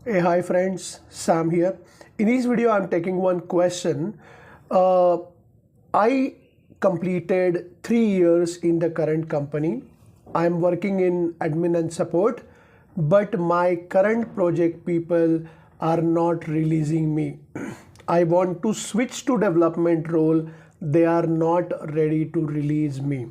Hey, hi friends, Sam here. In this video, I'm taking one question. I completed 3 years in the current company. I'm working in admin and support, but my current project people are not releasing me. I want to switch to development role. They are not ready to release me.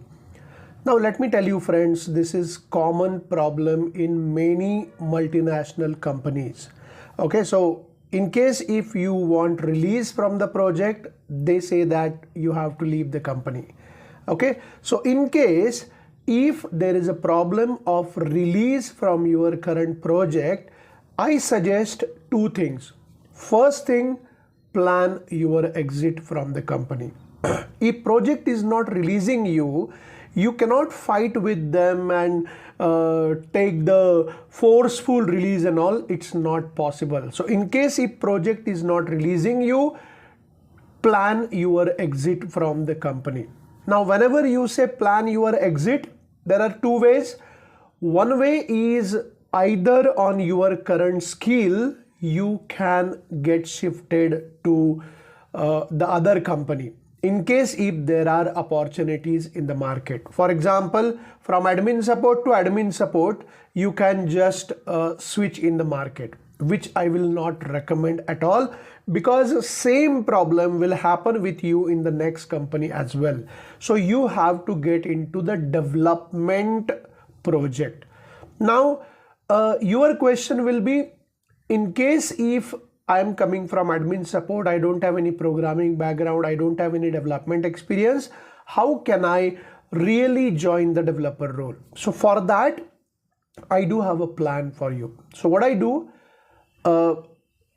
Now let me tell you friends, this is common problem in many multinational companies. Okay, so in case if you want release from the project, they say that you have to leave the company. Okay, so in case if there is a problem of release from your current project, I suggest two things. First thing, plan your exit from the company. If project is not releasing you, you cannot fight with them and take the forceful release and all. It's not possible. So in case if project is not releasing you, plan your exit from the company. Now whenever you say plan your exit, there are two ways. One way is either on your current skill you can get shifted to the other company in case if there are opportunities in the market. For example, from admin support to admin support, you can just switch in the market, which I will not recommend at all, because same problem will happen with you in the next company as well. So you have to get into the development project. Now your question will be, in case if I am coming from admin support, I don't have any programming background, I don't have any development experience, how can I really join the developer role? So for that, I do have a plan for you. So what I do,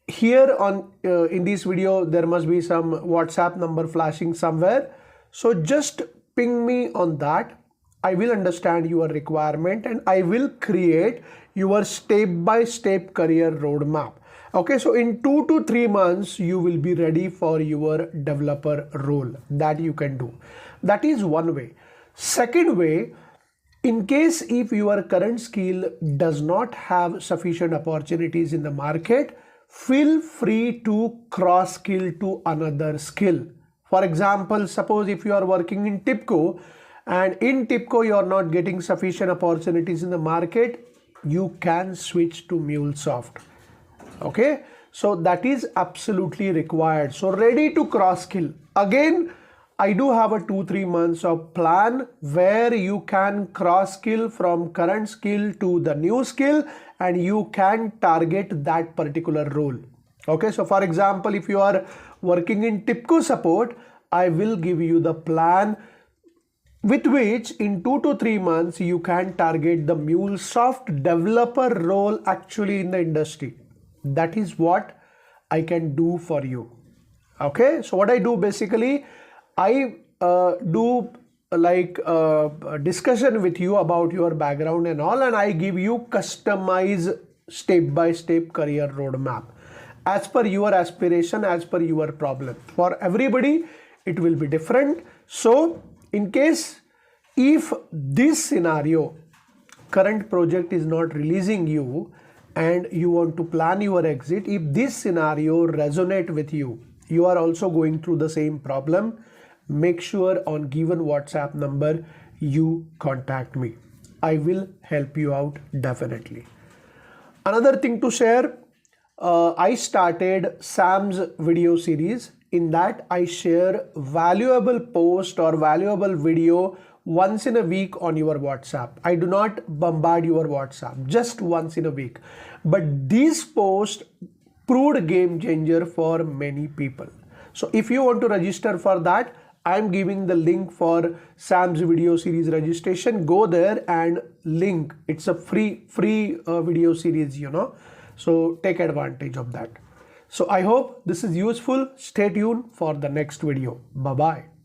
here on in this video, there must be some WhatsApp number flashing somewhere. So just ping me on that. I will understand your requirement and I will create your step-by-step career roadmap. Okay, so in 2 to 3 months, you will be ready for your developer role that you can do. That is one way. Second way, in case if your current skill does not have sufficient opportunities in the market, feel free to cross skill to another skill. For example, suppose if you are working in TIPCO and in TIPCO you are not getting sufficient opportunities in the market, you can switch to MuleSoft. Okay, so that is absolutely required. So ready to cross skill. Again, I do have a 2-3 months of plan where you can cross skill from current skill to the new skill and you can target that particular role. Okay, so for example, if you are working in TIPCO support, I will give you the plan with which in 2 to 3 months you can target the MuleSoft developer role actually in the industry. That is what I can do for you. Okay, so what I do basically, I do like a discussion with you about your background and all, and I give you customized step-by-step career roadmap as per your aspiration, as per your problem. For everybody, it will be different. So in case if this scenario, current project is not releasing you and you want to plan your exit, if this scenario resonate with you, you are also going through the same problem, make sure on given WhatsApp number you contact me. I will help you out definitely. Another thing to share, I started Sam's video series. In that I share valuable post or valuable video once in a week on your WhatsApp. I do not bombard your WhatsApp, just once in a week. But this post proved game changer for many people. So if you want to register for that, I'm giving the link for Sam's video series registration. Go there and link. It's a free video series, you know. So take advantage of that. So I hope this is useful. Stay tuned for the next video. Bye-bye.